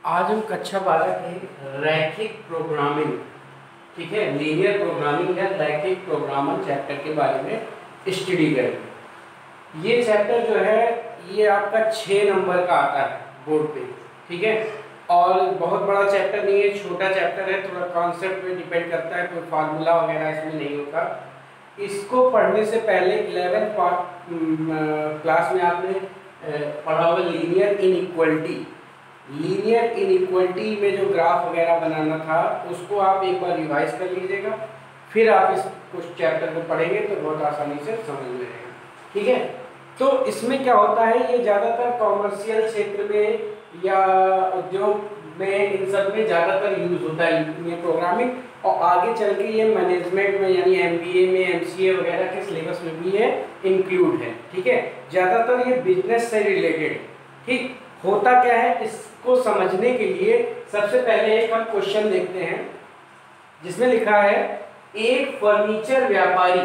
आज हम कक्षा 12 के रैखिक प्रोग्रामिंग, ठीक है, लीनियर प्रोग्रामिंग या रैखिक प्रोग्रामर चैप्टर के बारे में स्टडी करेंगे। ये चैप्टर जो है ये आपका 6 नंबर का आता है बोर्ड पे, ठीक है। और बहुत बड़ा चैप्टर नहीं है, छोटा चैप्टर है, थोड़ा कॉन्सेप्ट पे डिपेंड करता है, कोई फार्मूला वगैरह इसमें नहीं होता। इसको पढ़ने से पहले 11th क्लास में आपने पढ़ा होगा लीनियर इनइक्वलिटी में जो ग्राफ वगैरह बनाना था उसको आप एक बार रिवाइज कर लीजिएगा, फिर आप इस कुछ चैप्टर को पढ़ेंगे तो बहुत आसानी से समझ में आएगा, ठीक है। तो इसमें क्या होता है, ये ज़्यादातर कॉमर्शियल क्षेत्र में या उद्योग में इन सब में ज़्यादातर यूज होता है ये प्रोग्रामिंग, और आगे चल के ये मैनेजमेंट में यानी MBA में MCA वगैरह के सिलेबस में भी ये इंक्लूड है, ठीक है। ज़्यादातर ये बिजनेस से रिलेटेड, ठीक। होता क्या है इसको समझने के लिए सबसे पहले एक हम क्वेश्चन देखते हैं जिसमें लिखा है एक फर्नीचर व्यापारी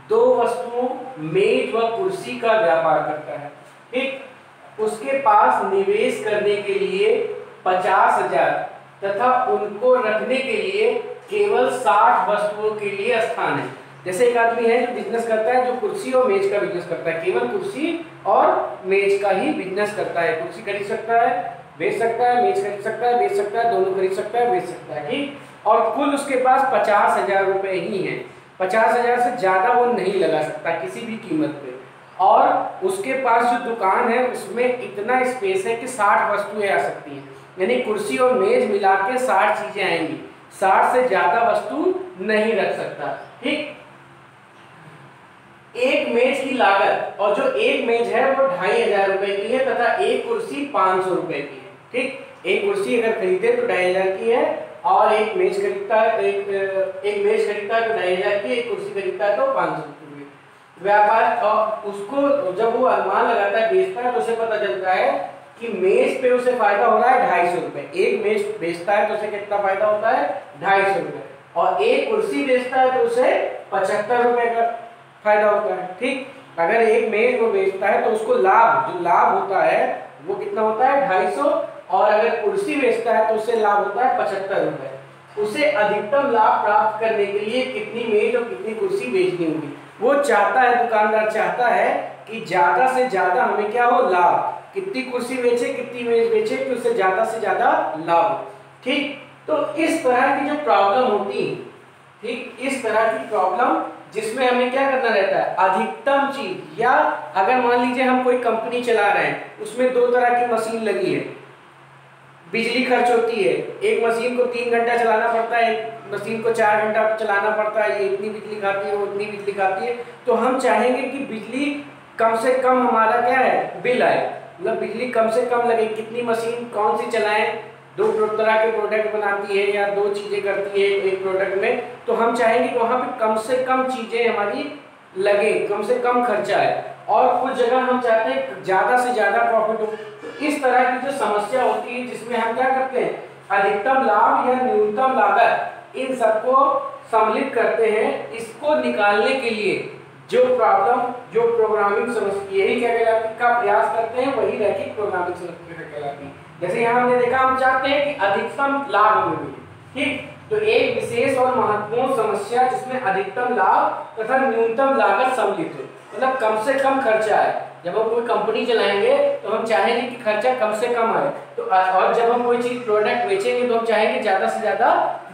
दो वस्तुओं मेज व कुर्सी का व्यापार करता है, ठीक। उसके पास निवेश करने के लिए 50,000 तथा उनको रखने के लिए केवल 60 वस्तुओं के लिए स्थान है। जैसे एक आदमी है जो बिजनेस करता है, जो कुर्सी और मेज का बिजनेस करता है, केवल कुर्सी और मेज का ही बिजनेस करता है। कुर्सी खरीद सकता है, बेच सकता है, मेज खरीद सकता है, बेच सकता है, दोनों खरीद सकता है, बेच सकता है, ठीक। और कुल उसके पास 50,000 रुपए ही है। 50,000 से ज्यादा वो नहीं लगा सकता किसी भी कीमत पे। और उसके पास जो दुकान है उसमें इतना स्पेस है कि 60 वस्तुएं आ सकती हैं, यानी कुर्सी और मेज मिला के 60 चीजें आएंगी। 60 से ज्यादा वस्तु नहीं रख सकता, ठीक। एक मेज की लागत, और जो एक मेज है वो 2,500 रुपए की है तथा एक कुर्सी 500 रुपए की है, ठीक। एक कुर्सी अगर खरीदे तो 2,500 की है, और एक मेज खरीदता है एक मेज खरीदता है तो 2,500 की, एक कुर्सी खरीदता है तो 500 की। व्यापार और उसको जब वो अनुमान लगाता है, बेचता है, तो उसे पता चलता है कि मेज पे उसे फायदा हो रहा है 250 रुपए। एक मेज बेचता है तो उसे कितना फायदा होता है 250 रुपए, और एक कुर्सी बेचता है तो उसे 75 रुपए का फायदा होता है, ठीक। अगर एक मेज वो बेचता है तो उसको जो लाभ होता है वो कितना होता है 250, और अगर कुर्सी बेचता है तो उससे लाभ होता है 75 रुपए। उसे अधिकतम लाभ प्राप्त करने के लिए कितनी मेज और कितनी कुर्सी बेचनी होगी, वो चाहता है, दुकानदार चाहता है कि ज्यादा से ज्यादा हमें क्या हो, लाभ। कितनी कुर्सी बेचे, कितनी मेज बेचे कि उससे ज्यादा लाभ, ठीक। तो इस तरह की जो प्रॉब्लम होती है, ठीक, इस तरह की प्रॉब्लम जिसमें हमें क्या करना रहता है, अधिकतम चीज। या अगर मान लीजिए हम कोई कंपनी चला रहे हैं, उसमें 2 तरह की मशीन लगी है, बिजली खर्च होती है, एक मशीन को 3 घंटा चलाना पड़ता है, एक मशीन को 4 घंटा चलाना पड़ता है, ये इतनी बिजली खाती है, वो इतनी बिजली खाती है। तो हम चाहेंगे कि बिजली कम से कम हमारा क्या है, बिल आए, मतलब बिजली कम से कम लगे। कितनी मशीन कौन सी चलाएं, 2 तरह के प्रोडक्ट बनाती है या 2 चीजें करती है एक प्रोडक्ट में, तो हम चाहेंगे कि वहां पे कम से कम चीजें हमारी लगे, कम से कम खर्चा है। और कुछ जगह हम चाहते हैं ज्यादा से ज्यादा प्रॉफिट हो। तो इस तरह की जो समस्या होती है जिसमें हम क्या करते हैं, अधिकतम लाभ या न्यूनतम लागत, इन सबको सम्मिलित करते हैं। इसको निकालने के लिए जो प्रोग्रामिंग समस्या यही क्या कहलाती का प्रयास करते हैं, वही रैखिक प्रोग्रामिंग समस्या कहलाती है। जैसे यहाँ हमने देखा, हम चाहते हैं कि अधिकतम लाभ हमें मिले, ठीक। तो एक विशेष और महत्वपूर्ण समस्या जिसमें अधिकतम लाभ तथा न्यूनतम लागत सम्मिलित हो, मतलब कम से कम खर्चा है। जब हम कोई कंपनी चलाएंगे तो हम चाहेंगे कि खर्चा कम से कम आए, तो और जब हम कोई चीज प्रोडक्ट बेचेंगे तो हम चाहेंगे ज्यादा से ज्यादा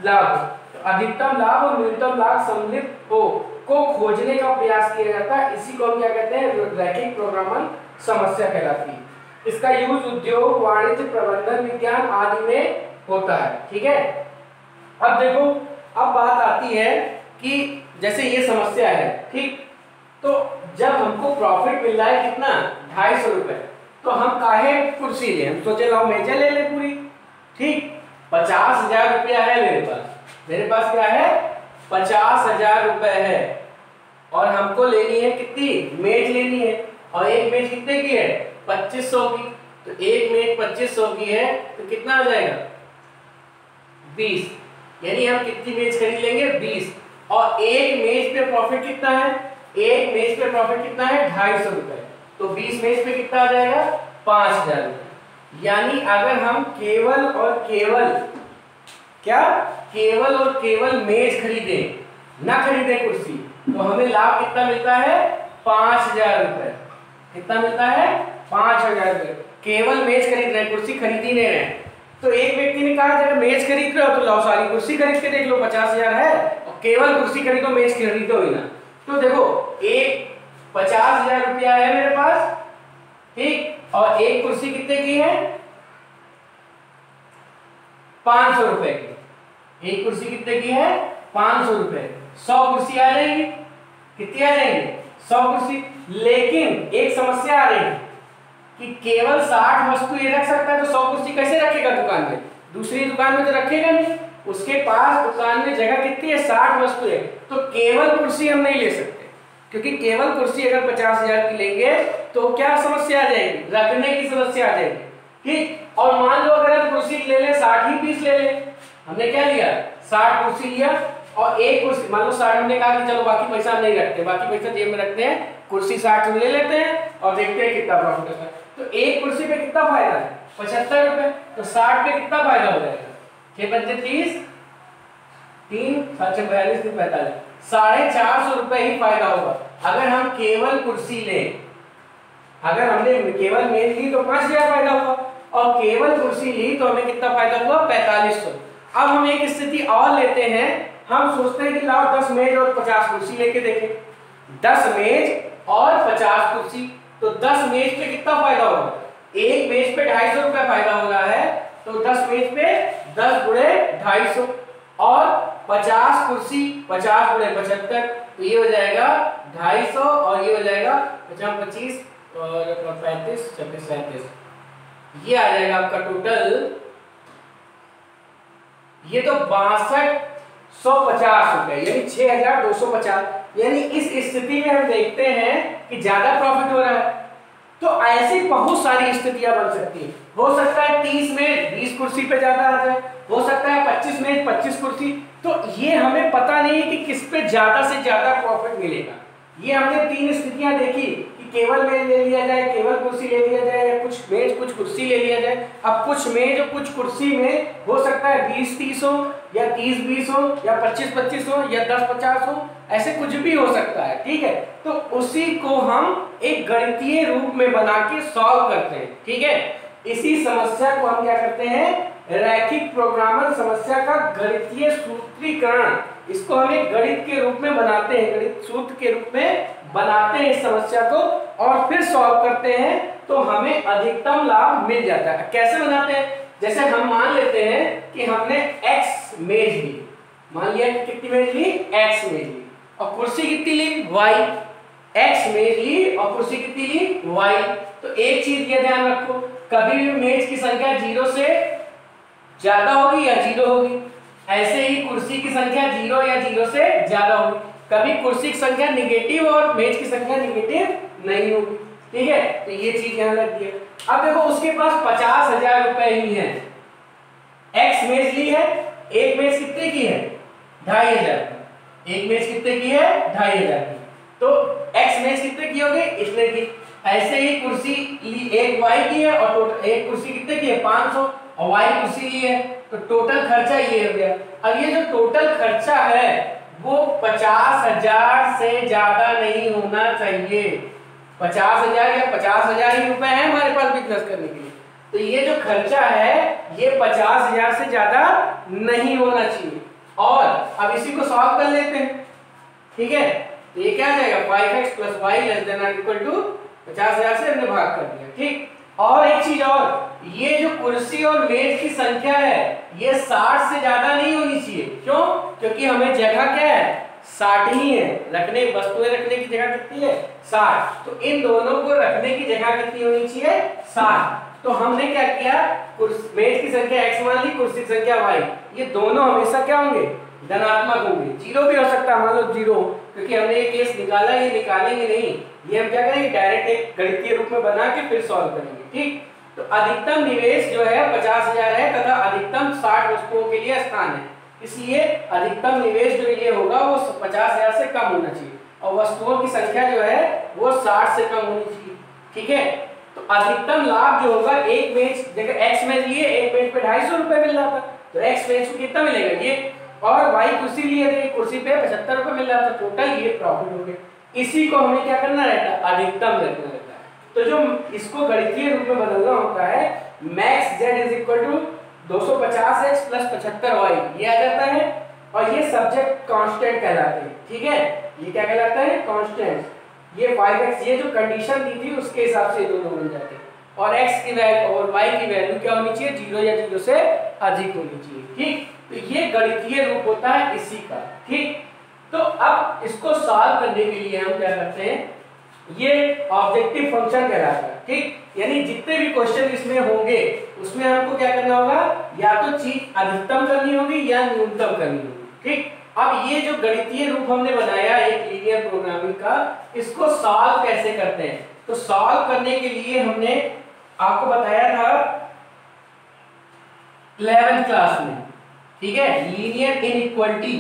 लाभ हो। तो अधिकतम लाभ और न्यूनतम लाभ सम्मिलित हो को खोजने का प्रयास किया जाता है। इसी को हम क्या कहते हैं, रैखिक प्रोग्रामिंग समस्या कहलाती है। इसका यूज उद्योग, वाणिज्य, प्रबंधन विज्ञान आदि में होता है, ठीक है। अब देखो, अब बात आती है कि जैसे ये समस्या है, ठीक। तो जब हमको प्रॉफिट मिल रहा है कितना, 250 रुपए, तो हम काहे कुर्सी ले, हम सोचे लाओ मेजे ले ले पूरी, ठीक। 50,000 रुपया है मेरे पास क्या है, 50,000 रुपए है, और हमको लेनी है कितनी, मेज लेनी है, और एक मेज कितने की है, 2500 की। तो एक मेज 2500 की है तो कितना आ जाएगा, 20, यानी हम कितनी मेज खरीद लेंगे, 20। और एक मेज पे प्रॉफिट कितना है, एक मेज पे प्रॉफिट कितना है, 250 रुपए। तो 20 मेज पे कितना आ जाएगा, 5,000 रुपए। यानी अगर हम केवल और केवल क्या केवल और केवल मेज खरीदे, ना खरीदे कुर्सी, तो हमें लाभ कितना मिलता है 5000 रुपए। कितना मिलता है 5000 रुपए। केवल मेज खरीद रहे, कुर्सी खरीद ही नहीं रहे। तो एक व्यक्ति ने कहा अगर मेज खरीद रहे हो तो लाओ सारी कुर्सी खरीद के देख लो, 50,000 है, और केवल कुर्सी खरीदो, मेज खरीदो ही ना। तो देखो एक 50,000 रुपया है मेरे पास, ठीक, और एक कुर्सी कितने की है 500 रुपए की। एक कुर्सी कितने की है 500 रुपए। 100 कुर्सी आ जाएगी, कितनी आ जाएंगी 100 कुर्सी। लेकिन एक समस्या आ रही है कि केवल 60 वस्तु ये रख सकता है, तो 100 कुर्सी कैसे रखेगा दुकान में, दूसरी दुकान में तो रखेगा नहीं। उसके पास दुकान में जगह कितनी है 60 वस्तु है, तो केवल कुर्सी हम नहीं ले सकते, क्योंकि केवल कुर्सी अगर 50,000 की लेंगे तो क्या समस्या आ जाएगी, रखने की समस्या आ जाएगी, ठीक। और मान लो अगर हम कुर्सी ले ले 60 ही पीस ले ले, हमने क्या लिया 60 कुर्सी लिया, और एक कुर्सी मान लो 60, हमने कहा कि चलो बाकी पैसा हम नहीं रखते, बाकी पैसा जेब में रखते हैं, कुर्सी 60 ले लेते हैं और देखते हैं कितना प्रॉफिट होता है। तो एक कुर्सी पे कितना फायदा है 75 रुपए, तो 60 पे कितना फायदा हो जाएगा 6 पंचे 30, 3 7 42 3 45, 450 रुपए ही फायदा होगा अगर हम केवल कुर्सी लें। अगर हमने केवल मेज ली तो 5000 फायदा हुआ, और केवल कुर्सी ली तो हमें कितना फायदा हुआ 4500। अब हम एक स्थिति और लेते हैं, हम सोचते हैं कि लाओ 10 मेज और 50 कुर्सी लेके देखें। 10 मेज और 50 कुर्सी, तो 10 मेज पे कितना फायदा होगा, एक मेज पे 250 रुपए फायदा हो रहा है, तो 10 मेज पे 10 गुणे 250, और 50 कुर्सी 50 गुणे 75, तो ये हो जाएगा 250, और ये हो जाएगा 50 25 और 35 26 37, ये आ जाएगा आपका टोटल, ये तो 6250 रुपए, यानी 6250। यानी इस स्थिति में हम देखते हैं कि ज्यादा प्रॉफिट हो रहा है। तो ऐसी बहुत सारी स्थितियां बन सकती है। हो सकता है 30 में 20 कुर्सी पे ज्यादा आ जाए, हो सकता है 25 में 25 कुर्सी। तो ये हमें पता नहीं है कि किस पे ज्यादा से ज्यादा प्रॉफिट मिलेगा। ये हमने 3 स्थितियां देखी कि केवल मेज ले लिया जाए, केवल कुर्सी ले लिया जाए, या कुछ मेज कुछ कुर्सी ले लिया जाए। अब कुछ मेज और कुछ कुर्सी में हो सकता है 20-30 हो, या 30-20 हो, या 25-25 हो, या 10-50 हो, ऐसे कुछ भी हो सकता है, ठीक है। तो उसी को हम एक गणितीय रूप में बना के सॉल्व करते हैं, ठीक है। इसी समस्या को हम क्या करते हैं, रैखिक प्रोग्रामर समस्या का गणितीय सूत्रीकरण, इसको हम एक गणित के रूप में बनाते हैं, गणित सूत्र के रूप में बनाते हैं इस समस्या को, और फिर सॉल्व करते हैं, तो हमें अधिकतम लाभ मिल जाता है। कैसे बनाते हैं, जैसे हम मान लेते हैं कि हमने x मेज ली, मान लिया कि कितनी मेज ली x मेज ली, और कुर्सी कितनी ली y, x मेज ली और कुर्सी कितनी ली y। तो एक चीज ये ध्यान रखो, कभी भी मेज की संख्या 0 से ज्यादा होगी या 0 होगी, ऐसे ही कुर्सी की संख्या 0 या 0 से ज्यादा होगी। कभी कुर्सी की संख्या निगेटिव और मेज की संख्या निगेटिव नहीं होगी, ठीक है। तो ये चीज यहां रख दिया। अब देखो उसके पास 50,000 रुपए ही है, x मेज ली है, एक मेज कितने की है 2,500, एक मेज कितने की है 2,500 की, तो x मेज कितने की होगी इतने की। ऐसे ही कुर्सी ली एक y की है, और टोटल एक कुर्सी कितने की है 500, और y कुर्सी ली है, तो टोटल खर्चा ये हो गया। अब ये जो टोटल खर्चा है वो 50,000 से ज्यादा नहीं होना चाहिए। 50,000 या 50,000 ही रुपए हैं हमारे पास बिजनेस करने के लिए, तो ये जो खर्चा है ये 50,000 से ज्यादा नहीं होना चाहिए। और अब इसी को सॉल्व कर लेते हैं, ठीक है। तो ये क्या आ जाएगा 5x + y ≤ 50,000 से हमने भाग कर दिया, ठीक। और एक चीज और, ये जो कुर्सी और मेज की संख्या है ये 60 से ज्यादा नहीं होनी चाहिए। क्यों? क्योंकि हमें जगह क्या है 60 ही है, रखने वस्तुएं रखने की जगह कितनी है 60, तो इन दोनों को रखने की जगह कितनी होनी चाहिए 60। तो हमने क्या किया, मेज की संख्या x मान ली, कुर्सी की संख्या y, ये दोनों हमेशा क्या होंगे धनात्मक होंगे। 0 भी हो सकता है, मान लो 0, क्योंकि हमने ये केस निकाला, ये निकालेंगे नहीं, ये हम क्या करेंगे डायरेक्ट एक गणितीय रूप में बना के फिर सॉल्व करेंगे, ठीक। तो अधिकतम निवेश जो है 50,000 है तथा अधिकतम 60 वस्तुओं के लिए स्थान है, इसलिए अधिकतम निवेश जो ये होगा वो 50,000 से कम होना चाहिए, और वस्तुओं की संख्या जो है वो 60 से कम होनी चाहिए, ठीक है। तो अधिकतम लाभ जो होगा, एक मेज जगह एक्स मेज लिए, एक मेज पे 250 रुपए मिल रहा था, तो एक्स मेज को कितना मिलेगा ये, और वाई कुर्सी लिए थे, कुर्सी पे 75 रुपए मिल रहा था, टोटल ये प्रॉफिट हो गया। इसी को हमें क्या करना रहता है, अधिकतम रखना रहता है। तो जो इसको गणितीय रूप में बदलना होता है, max Z is equal to 250x plus 75y, ये आ जाता है, और ये सब्जेक्ट कांस्टेंट कहलाते हैं, ठीक है, ये क्या कहलाता है, कांस्टेंट। ये 5x, ये जो कंडीशन दी थी उसके हिसाब से दोनों बन जाते हैं, और x की वैल्यू और y की वैल्यू क्या होनी चाहिए, 0 या 0 से अधिक होनी चाहिए, ठीक। तो ये गणितीय रूप होता है इसी का, ठीक। तो अब इसको सॉल्व करने के लिए हम क्या करते हैं, ये ऑब्जेक्टिव फंक्शन कहलाता है, ठीक। यानी जितने भी क्वेश्चन इसमें होंगे उसमें हमको क्या करना होगा, या तो चीज अधिकतम करनी होगी या न्यूनतम करनी होगी, ठीक। अब ये जो गणितीय रूप हमने बनाया एक लीनियर प्रोग्रामिंग का, इसको सॉल्व कैसे करते हैं, तो सॉल्व करने के लिए हमने आपको बताया था 11th क्लास में, ठीक है, लीनियर इनइक्वालिटी,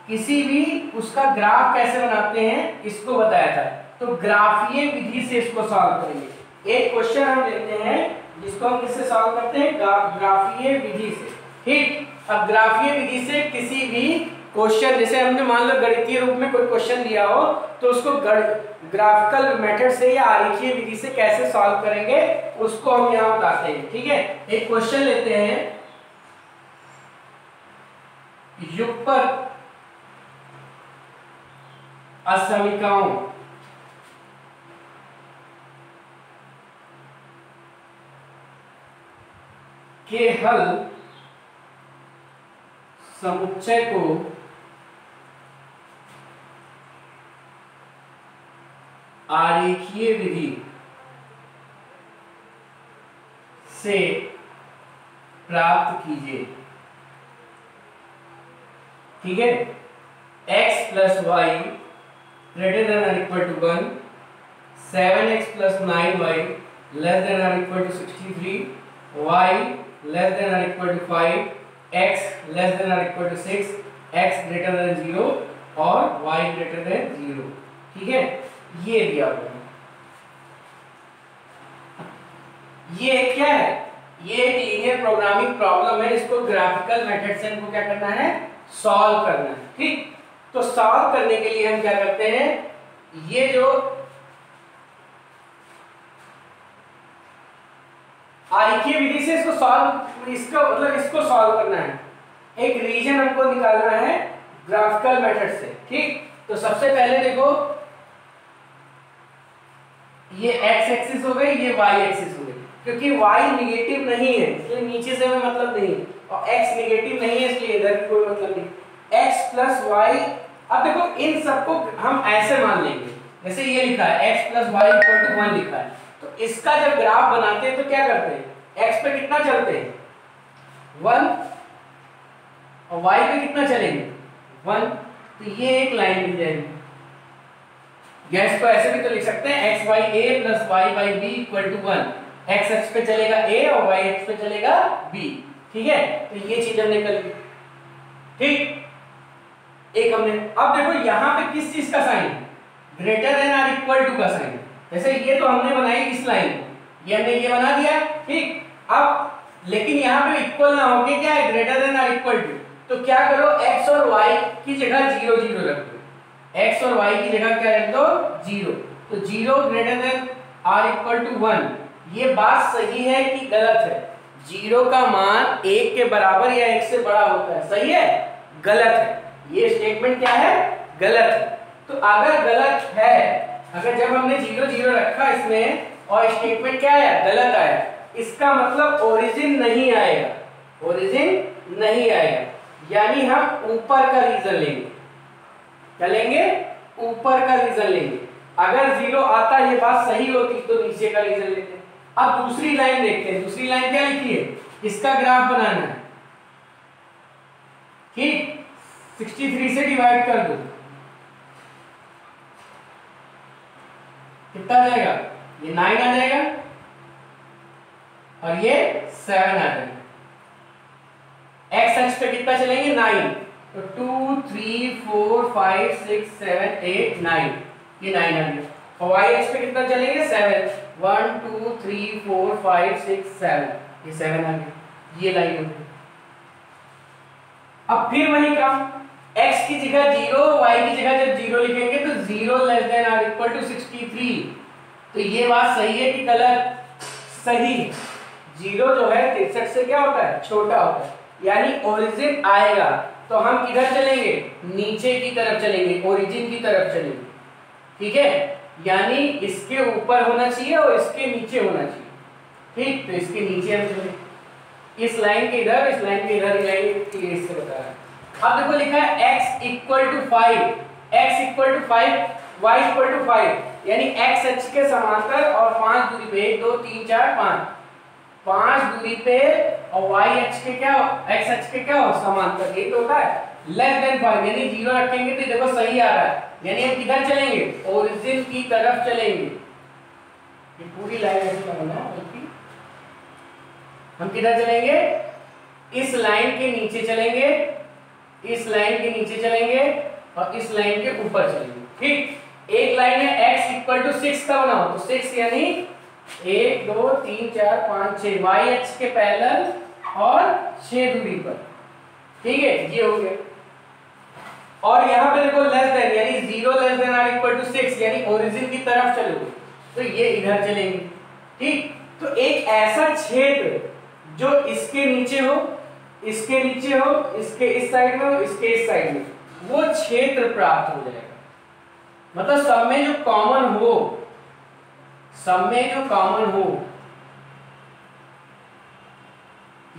किसी भी उसका ग्राफ कैसे बनाते हैं इसको बताया था। तो ग्राफीय विधि से इसको सॉल्व करेंगे। एक क्वेश्चन हम लेते हैं जिसको हम किससे सॉल्व करते हैं, ग्राफीय विधि से, ठीक। अब ग्राफीय विधि से किसी भी क्वेश्चन, जैसे हमने मान लो गणितीय रूप में कोई क्वेश्चन दिया हो, तो उसको ग्राफिकल मेथड से या आरेखीय विधि से कैसे सॉल्व करेंगे उसको हम यहाँ बताते हैं, ठीक है। एक क्वेश्चन लेते हैं, युगपत असमीकाओं के हल समुच्चय को आरेखीय विधि से प्राप्त कीजिए, ठीक है। x plus y greater than और equal to 1, 7x plus 9y less than और equal to 63, y less than और equal to 5, x less than और equal to 6, x greater than 0 और y ग्रेटर देन 0, ठीक है। ये दिया हुआ है, ये क्या है, ये एक लीनियर प्रोग्रामिंग प्रॉब्लम है, इसको ग्राफिकल मेथड से हमको क्या करना है, सॉल्व करना है, ठीक। तो सॉल्व करने के लिए हम क्या करते हैं, ये जो आरेखीय विधि से इसको सॉल्व, इसका मतलब इसको सॉल्व करना है, एक रीजन हमको निकालना है ग्राफिकल मेथड से, ठीक। तो सबसे पहले देखो, ये x एक्सिस हो गई, ये y एक्सिस हो गई, क्योंकि y निगेटिव नहीं है इसलिए नीचे से हमें मतलब नहीं, और x निगेटिव नहीं है इसलिए इधर भी कोई मतलब नहीं, x प्लस वाई। अब देखो इन सबको हम ऐसे मान लेंगे, जैसे ये लिखा है x plus Y equal to 1 लिखा है, तो इसका जब ग्राफ बनाते हैं तो क्या करते हैं, x पे कितना चलते हैं 1, और y पे कितना चलेंगे 1, तो ये एक लाइन मिल जाएगी। या इसको ऐसे भी तो लिख सकते हैं x by a plus y by b equal to 1, x X पे चलेगा a और y एक्स पे चलेगा b, ठीक है। तो ये चीज हमने कर ली, ठीक। एक हमने, अब देखो यहाँ पे किस चीज का साइन, ग्रेटर देन और इक्वल टू का साइन, जैसे ये तो हमने बनाई इस लाइन, ये हमने ये बना दिया, ठीक। अब लेकिन यहाँ पे इक्वल ना होके क्या है, ग्रेटर देन और इक्वल टू, तो क्या करो x और y की जगह 0 0 रख दो, x और y की जगह क्या रख दो 0, तो 0 ग्रेटर देन और इक्वल टू 1। ये बात सही है कि गलत है, 0 का मान 1 के बराबर या 1 से बड़ा होता है, सही है, गलत है, ये स्टेटमेंट क्या है, गलत है। तो अगर गलत है, अगर जब हमने 0 0 रखा इसमें और स्टेटमेंट क्या आया, गलत आया, इसका मतलब ओरिजिन नहीं आएगा, ओरिजिन नहीं आएगा, यानी हम ऊपर का रीजन लेंगे, क्या लेंगे, ऊपर का रीजन लेंगे। अगर 0 आता ये बात सही होती तो नीचे का रीजन लेते। अब दूसरी लाइन देखते हैं, दूसरी लाइन क्या लिखी है, इसका ग्राफ बनाना है, ठीक। 63 से डिवाइड कर दो, कितना आ जाएगा, ये 9 आ जाएगा और ये 7 आ जाएगा। x एक्स पे कितना चलेंगे 9, तो 2 3 4 5 6 7 8 9, ये 9 आ गया, और y एक्स पे कितना चलेंगे 7, 1 2 3 4 5 6 7, ये 7 आ गया, ये लाइन हो गई। अब फिर वही काम, x की जगह 0, y की जगह जब 0 लिखेंगे तो 0 less than or equal to 63। तो ये बात सही है कि गलत? सही। 0 जो है 63 से क्या होता है? छोटा होता है, यानी ओरिजिन आएगा तो हम किधर चलेंगे? नीचे की तरफ चलेंगे, ओरिजिन की तरफ चलेंगे, ठीक है? यानी इसके ऊपर होना चाहिए और इसके नीचे होना चाहिए, ठीक? तो इसके नीचे हम चलेंगे, इस लाइन के इधर, इस लाइन के इधर, लाइन क्लियर से बता रहा है। अब देखो लिखा है x equal to 5, x equal to 5, y equal to 5, यानी x अक्ष के समांतर और 5 दूरी पे, 1 2 3 4 5 दूरी पे, और y अक्ष के क्या, x अक्ष के क्या हो? समांतर, ये तो होता है लेस देन 5, यानी 0 रखेंगे तो देखो सही आ रहा है, यानी हम किधर चलेंगे? ओरिजिन की तरफ चलेंगे। ये पूरी लाइन ऐसे लगाना है, बल्कि हम किधर चलेंगे? इस लाइन के नीचे चलेंगे, इस लाइन के नीचे चलेंगे और इस लाइन के ऊपर चलेंगे, ठीक? एक लाइन है x इक्वल टू 6 का बनाओ, तो 6 यानी 1 2 3 4 5 6, y अक्ष के पैरेलल और 6 दूरी पर, ठीक है? ये हो गया। और यहाँ पे देखो लेस देन, यानी 0 less than or equal to 6, यानी ओरिजिन की तरफ चलोगे तो ये इधर चलेंगे, ठीक? तो एक ऐसा क्षेत्र जो इसके नीचे हो, इसके नीचे हो, इसके इस साइड में हो, इसके इस साइड में, वो क्षेत्र प्राप्त हो जाएगा। मतलब सब में जो कॉमन हो, सब में जो कॉमन हो,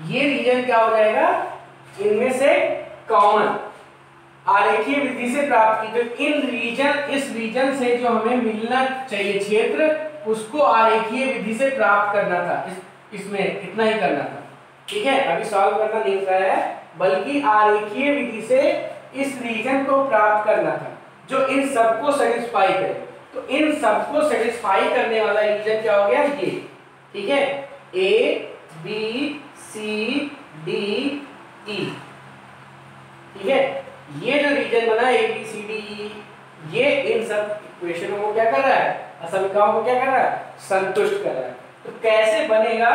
ये रीजन क्या हो जाएगा? इनमें से कॉमन आरेखीय विधि से प्राप्त की, तो इन रीजन, इस रीजन से जो हमें मिलना चाहिए क्षेत्र, उसको आरेखीय विधि से प्राप्त करना था। इसमें इतना ही करना था, ठीक है? अभी सॉल्व करना नहीं बताया है, बल्कि आरेखीय विधि से इस रीजन को प्राप्त करना था जो इन सबको सेटिस्फाई करे। तो इन सबको सेटिस्फाई करने वाला रीजन क्या हो गया? ये, ठीक है? A B C D E, ठीक है? ये जो रीजन बना A B C D E, ये इन सब इक्वेशनों को क्या कर रहा है? असमीकरणों को क्या कर रहा है? संतुष्ट कर रहा है। तो कैसे बनेगा,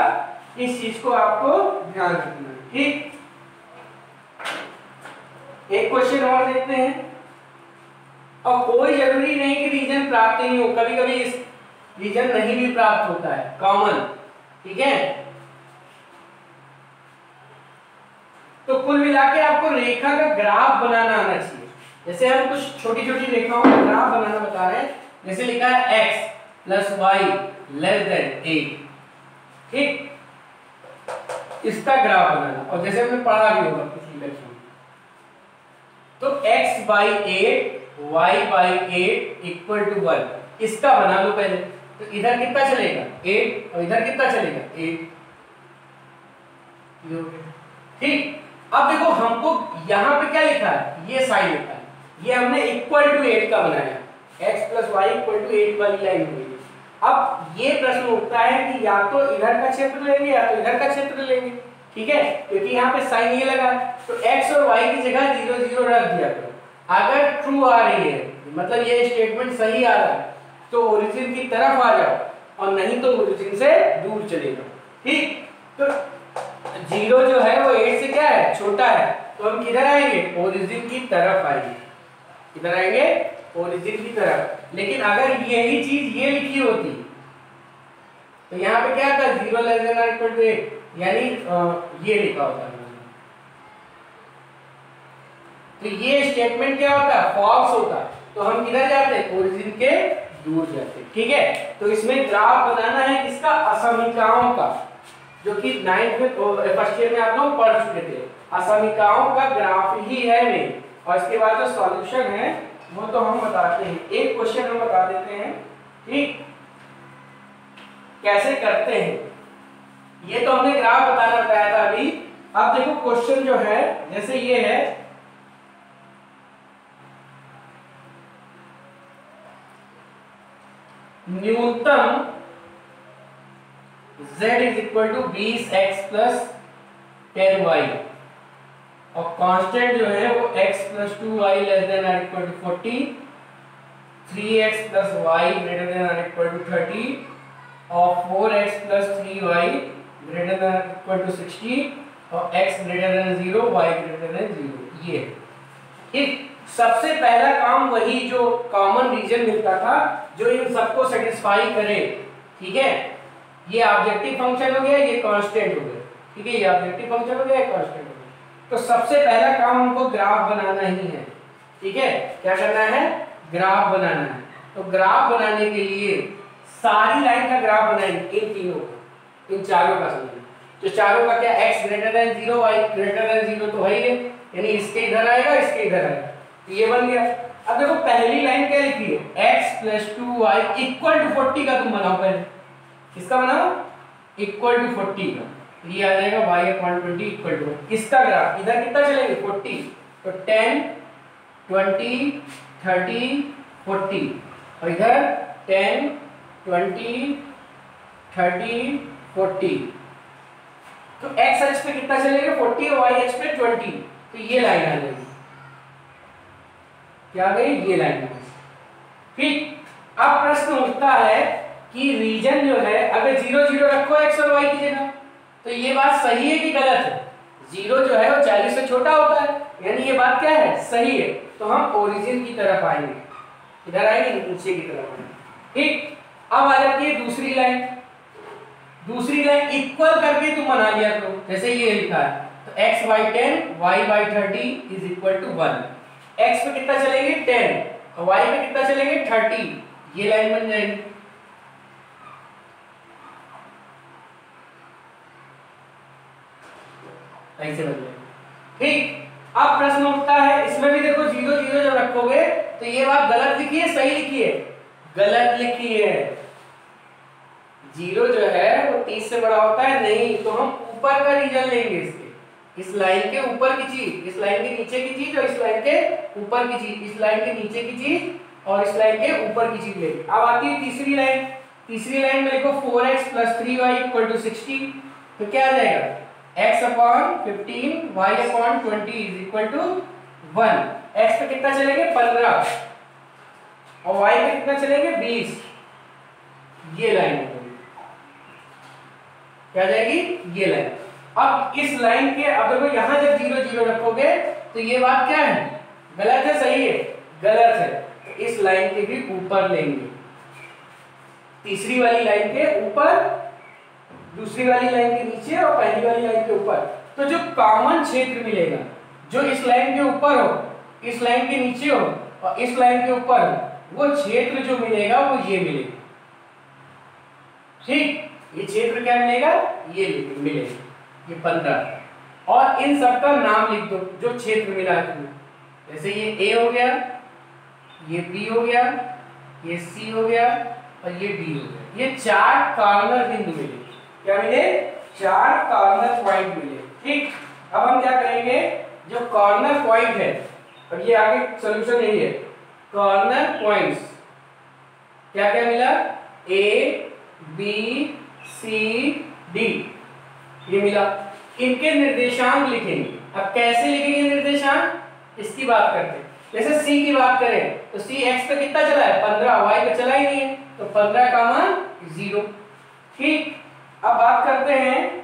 इस चीज को आपको ध्यान रखना है, ठीक? एक क्वेश्चन और देखते हैं। और कोई जरूरी नहीं कि रीजन प्राप्त नहीं हो, कभी कभी इस रीजन नहीं भी प्राप्त होता है, कॉमन, ठीक है? तो कुल मिला के आपको रेखा का ग्राफ बनाना आना चाहिए। जैसे हम कुछ छोटी छोटी रेखाओं का ग्राफ बनाना बता रहे हैं, जैसे लिखा है x plus Y less than 8, ठीक? इसका ग्राफ बनाना, और जैसे हमने पढ़ा भी होगा पिछली लेक्चर में, तो x by 8 y by 8 equal to 1, इसका बना लो पहले। तो इधर कितना चलेगा? 8, और इधर कितना चलेगा? 8, ठीक? अब देखो हमको यहाँ पे क्या लिखा है? ये साइन लिखा है, ये हमने इक्वल टू 8 का बनाया, x plus Y equal to 8 वाली लाइन हुई। अब ये प्रश्न उठता है कि या तो इधर का क्षेत्र लेंगे या तो इधर का क्षेत्र लेंगे, ठीक है? क्योंकि यहाँ पे साइन ये लगा है, तो x और y की जगह 0 0 रख दिया करो। अगर ट्रू आ रही है, मतलब ये स्टेटमेंट सही आ रहा है, तो ओरिजिन की तरफ आ जाओ, और नहीं तो ओरिजिन से दूर चले जाओ, ठीक? तो 0 जो है वो 8 से क्या है? छोटा है, तो हम किधर आएंगे? ओरिजिन की तरफ आएंगे। किधर आएंगे? ओरिजिन की तरफ। लेकिन अगर यही चीज ये लिखी होती तो यहाँ पे क्या था? 0 लेस देन और इक्वल टू 8, यानी ये लिखा होता है, तो ये स्टेटमेंट क्या होता है? फॉल्स होता है। तो हम किधर जाते हैं? ओरिजिन के दूर जाते हैं, ठीक है? तो इसमें ग्राफ बनाना है किसका? असमीकरणों का, जो कि 9th में फर्स्ट ईयर में आप लोग पढ़ चुके थे। असमीकरणों का ग्राफ ही है मेन, और इसके बाद जो सॉल्यूशन है वो तो हम बताते हैं। एक क्वेश्चन हम बता देते हैं, ठीक? कैसे करते हैं, ये तो हमने ग्राफ बताना बताया था अभी। अब देखो क्वेश्चन जो है, जैसे ये है, न्यूनतम z is equal to 20x plus 10y, और कांस्टेंट जो है वो x plus 2y less than और equal to 40, 3x plus y greater than और इक्वल टू 30, और 4x plus 3y greater than equal to 60 और x greater than 0 y greater than 0। ये ठीक सबसे पहला काम वही जो कॉमन रीजन मिलता था जो इन सबको सेटिस्फाई करे। ठीक है, ये ऑब्जेक्टिव फंक्शन हो गया, ये कांस्टेंट हो गया। ठीक है, ये ऑब्जेक्टिव फंक्शन हो गया, ये कांस्टेंट हो गया। तो सबसे पहला काम हमको ग्राफ बनाना ही है। ठीक है, क्या करना है? ग्राफ बनाना है। तो ग्राफ बनाने के लिए सारी लाइन का ग्राफ बनाएंगे, इन तीनों का, इन चारों का समझिए। तो चारों का क्या, x greater than 0 y greater than 0 तो है ही है, यानी इसके इधर आएगा, इसके इधर आएगा, तो ये बन गया। अब देखो पहली लाइन क्या लिखी है, x plus 2y equal to 40 का तुम बनाओ पहले। किसका बनाओ? इक्वल टू 40 का। तो ये आ जाएगा y अपॉन 20 इक्वल टू किसका ग्राफ, इधर कितना चलेंगे 40, तो 10 20 30 40 और इधर 10 20 30 40। तो x अक्ष पे कितना चलेगा 40 और y अक्ष पे 20, तो ये लाइन आ जाएगी। क्या आ गई? ये लाइन। ठीक, अब प्रश्न उठता है कि रीजन जो है अगर 0 0 रखो x और y की जगह, तो ये बात सही है कि गलत है? 0 जो है वो 40 से छोटा होता है, यानी ये बात क्या है? सही है। तो हम ओरिजिन की तरफ आएंगे, इधर आएंगे, नीचे की तरफ आएंगे। ठीक, अब आ जाती है दूसरी लाइन। दूसरी लाइन इक्वल करके तुम बना लिया करो, जैसे ये लिखा है, तो x by 10 y by 30 is equal to 1। x पे कितना चलेंगे 10 और y पे कितना चलेंगे 30, ये लाइन बन जाएगी। ऐसे बन जाएगी। ठीक, अब प्रश्न उठता है, इसमें भी देखो 0 0 जब रखोगे तो ये बात गलत लिखी है सही लिखी है? गलत लिखी है। 0 जो है वो 30 से बड़ा होता है नहीं, तो हम ऊपर का रीजन लेंगे इसके, इस लाइन के ऊपर की चीज, इस लाइन के नीचे की चीज और इस लाइन के ऊपर की चीज, इस लाइन के नीचे की चीज और इस लाइन के ऊपर की चीज लेंगे। अब आती है तीसरी लाइन। तीसरी लाइन में देखो 4x plus 3y equal to 60, तो क्या आ जाएगा x upon 15 y upon 20 is equal to 1। x पे कितना चलेंगे 15 और y पे कितना चलेंगे 20, ये लाइन हो गई। क्या जाएगी? ये लाइन। अब इस लाइन के, अब देखो यहां जब 0 0 रखोगे तो ये बात क्या है? गलत है सही है? गलत है। तो इस लाइन के भी ऊपर लेंगे, तीसरी वाली लाइन के ऊपर, दूसरी वाली लाइन के नीचे और पहली वाली लाइन के ऊपर। तो जो कॉमन क्षेत्र मिलेगा, जो इस लाइन के ऊपर हो, इस लाइन के नीचे हो और इस लाइन के ऊपर हो, वो क्षेत्र जो मिलेगा वो ये मिलेगा। ठीक, ये क्षेत्र क्या मिलेगा? ये मिलेगा, ये 15। और इन सबका नाम लिख दो जो क्षेत्र मिला है तुम्हें, जैसे ये A हो गया, ये B हो गया, ये C हो गया और ये D हो गया। ये 4 कॉर्नर बिंदु मिले। क्या मिले? 4 कॉर्नर पॉइंट मिले। ठीक, अब हम क्या करेंगे, जो कॉर्नर पॉइंट है, अब ये आगे सॉल्यूशन यही है, कॉर्नर पॉइंट्स क्या क्या मिला? A B C D, ये मिला। इनके निर्देशांक लिखेंगे। अब कैसे लिखेंगे निर्देशांक, इसकी बात करते हैं। जैसे C की बात करें तो C x पे कितना चला है 15, y पे चला ही नहीं है, तो 15 का मान 0। ठीक, अब बात करते हैं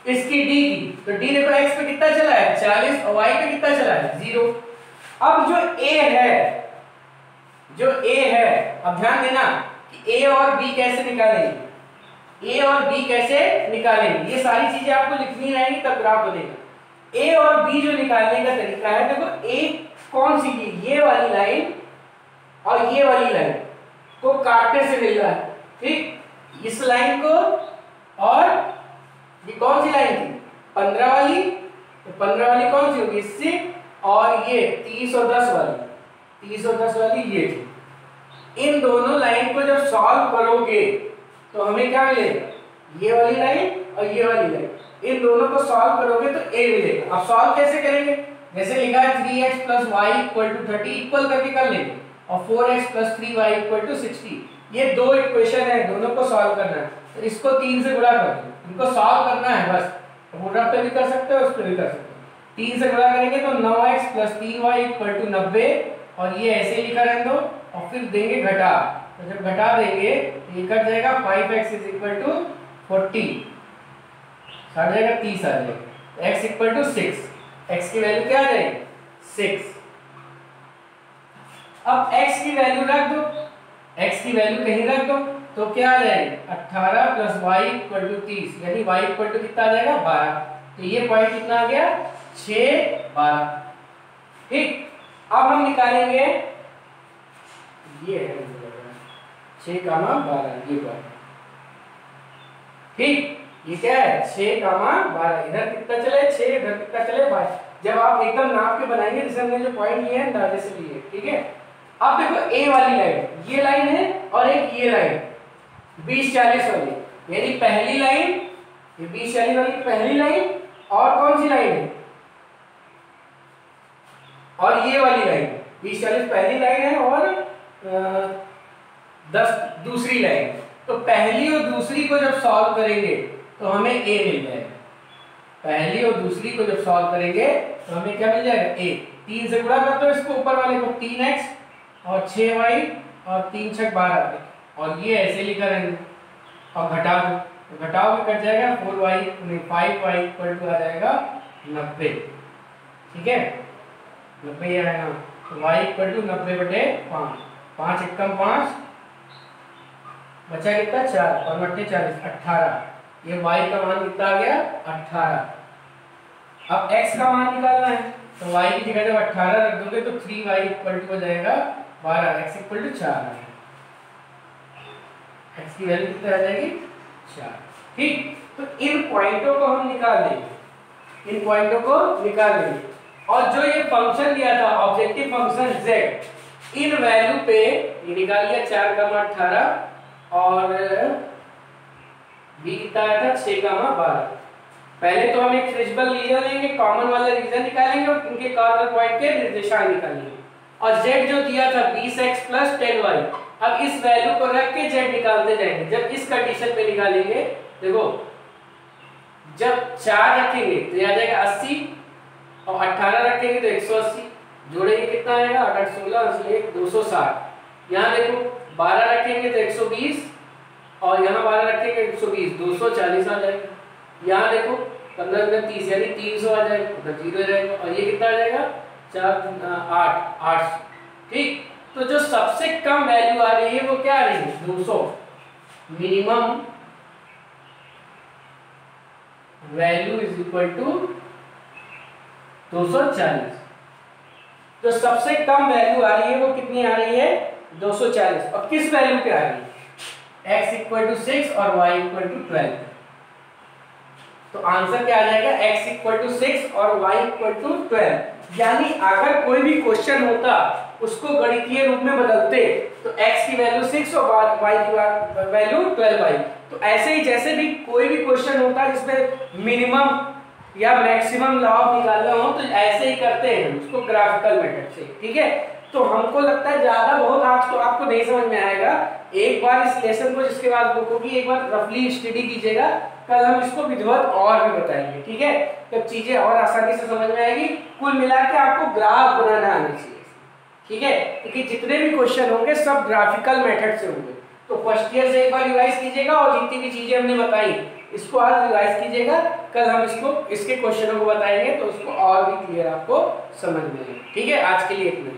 इसकी D की, तो D देखो x पे कितना चला है 40 और y पे कितना चला है 0। अब जो A है, जो A है, अब ध्यान देना कि A और B कैसे निकालेंगे, A और B कैसे निकालेंगे, ये सारी चीजें आपको लिखनी रहेंगी तब ग्राफ बनेगा। A और B जो निकालने का तरीका है, देखो A कौन सी थी, ये वाली लाइन और ये वाली लाइन को काटने से मिल रहा है। ठीक, इस लाइन को, और ये कौन सी लाइन थी 15 वाली, तो 15 वाली कौन सी होगी इससे, और ये 30 और 10 वाली, 30 और 10 वाली ये थी। इन दोनों लाइन को जब सॉल्व करोगे तो हमें क्या मिलेगा, ये वाली लाइन और ये वाली लाइन, इन दोनों को सॉल्व करोगे तो A मिलेगा। अब सॉल्व कैसे करेंगे, जैसे लिखा है 3x plus Y equal to 30, equal करके कर लेंगे, और 4x plus 3y equal to 60। ये दो इक्वेशन है, दोनों को सॉल्व करना है, तो इसको 3 से गुणा कर दो, इनको सॉल्व करना है बस। पूरा पे भी कर सकते हो, उस पे भी कर सकते हो। 3 से गुणा करेंगे तो 9x plus 3y equal to 90, और ये ऐसे ही लिखा रहने दो और फिर देंगे घटा, तो जब घटा देंगे ये कट जाएगा 5x इज इक्वल टू 40, साठ जाएगा 30 आ जाएगा, तो x इक्वल टू 6, x की वैल्यू क्या आ जाएगी 6। अब x की वैल्यू रख दो, x की वैल्यू कहीं रख दो तो क्या आ जाएगी 18 प्लस y इक्वल टू 30, यानी y इक्वल टू कितना आ जाएगा 12। तो ये पॉइंट कितना आ गया 6 12। ठीक, अब हम निकालेंगे ये है 6 कामा 12 ये पॉइंट। ठीक, ये क्या है 6 कामा 12, इधर कितना चले 6, इधर कितना चले 22। जब आप एकदम नाप के बनाएंगे जैसे हमने जो पॉइंट लिए हैं अंदाजे से लिए, ठीक है। अब देखो ए वाली लाइन, ये लाइन है और एक ये लाइन 20 40 वाली, यानी पहली लाइन ये 20 40 वाली पहली लाइन, और कौन सी लाइन है और ये वाली लाइन 20 40 पहली लाइन है और 10 दूसरी लाइन। तो पहली और दूसरी को जब सॉल्व करेंगे तो हमें ए मिल जाएगा। पहली और दूसरी को जब सॉल्व करेंगे तो हमें क्या मिल जाएगा ए। 3 से गुणा कर दो इसको ऊपर वाले को 3x और 6y और 3 6 12, और ये ऐसे लिखा रहेंगे और घटा दो, तो घटाओ में कट जाएगा 4y 5y इक्वल टू आ जाएगा 90। ठीक है 90 आएगा, तो y इक्वल टू 90/5, 5 एकम 5 बचा कितना 4 और 40 18, ये y का मान कितना आ गया 18। अब x का मान निकालना है तो y की जगह जब 18 रख दोगे तो 3y इक्वल टू हो जाएगा 12, x इक्वल टू 4, x की वैल्यू कितनी आ जाएगी 4। ठीक, तो इन पॉइंटों को हम निकाल लेंगे, इन पॉइंटों को निकाल लेंगे, और जो ये फंक्शन दिया था ऑब्जेक्टिव फंक्शन z, इन वैल्यू पे ये निकाल लिया 4 कामा 18 और b कितना आया था 6 कामा 12। पहले तो हम एक फ्रिजिबल रीजन लेंगे, कॉमन वाला रीजन निकालेंगे और इनके कॉर्नर पॉइंट के निर्देशांक निकालेंगे, और z जो दिया था 20x प्लस 10y, अब इस वैल्यू को रख के z निकालते जाएंगे। जब इस कंडीशन पे निकालेंगे, देखो जब 4 रखेंगे तो यह आ जाएगा 80 और 18 रखेंगे तो 180, जोड़ेंगे कितना आएगा 8 16 260। यहाँ देखो 12 रखेंगे तो 120 और यहाँ 12 रखेंगे 120, 240 आ जाएगा। यहाँ देखो 15 में 30 यानी 300 आ जाएगा, उधर 0 रहेगा, और ये कितना आ जाएगा 4 8। ठीक, तो जो सबसे कम वैल्यू आ रही है वो क्या आ रही है 200, minimum value is equal to 240। तो सबसे कम वैल्यू आ रही है वो कितनी आ रही है 240, और किस वैल्यू पे आ रही है x इक्वल टू 6 और y इक्वल टू 12। तो आंसर क्या आ जाएगा x इक्वल टू 6 और y इक्वल टू 12। यानी अगर कोई भी क्वेश्चन होता उसको गणितीय रूप में बदलते तो x की वैल्यू 6 और y की वैल्यू 12 आई। तो ऐसे ही जैसे भी कोई भी क्वेश्चन होता जिसमें मिनिमम या मैक्सिमम लाभ निकालना हो तो ऐसे ही करते हैं उसको ग्राफिकल मेथड से। ठीक है, तो हमको लगता है ज्यादा बहुत आज तो आपको नहीं समझ में आएगा। एक बार इस लेसन को जिसके बाद बुक होगी एक बार रफली स्टडी कीजिएगा, कल हम इसको विधिवत और भी बताएंगे। ठीक है, तब चीजें और आसानी से समझ में आएगी। कुल मिला के आपको ग्राफ बनाना आना चाहिए। ठीक है, क्योंकि जितने भी क्वेश्चन होंगे सब ग्राफिकल मेथड से होंगे। तो फर्स्ट ईयर से एक बार रिवाइज कीजिएगा और जितनी भी चीजें हमने बताई इसको आज रिवाइज कीजिएगा, कल हम इसके क्वेश्चनों को बताएंगे तो उसको और भी क्लियर आपको समझ में आएगा। ठीक है, आज के लिए इतना ही।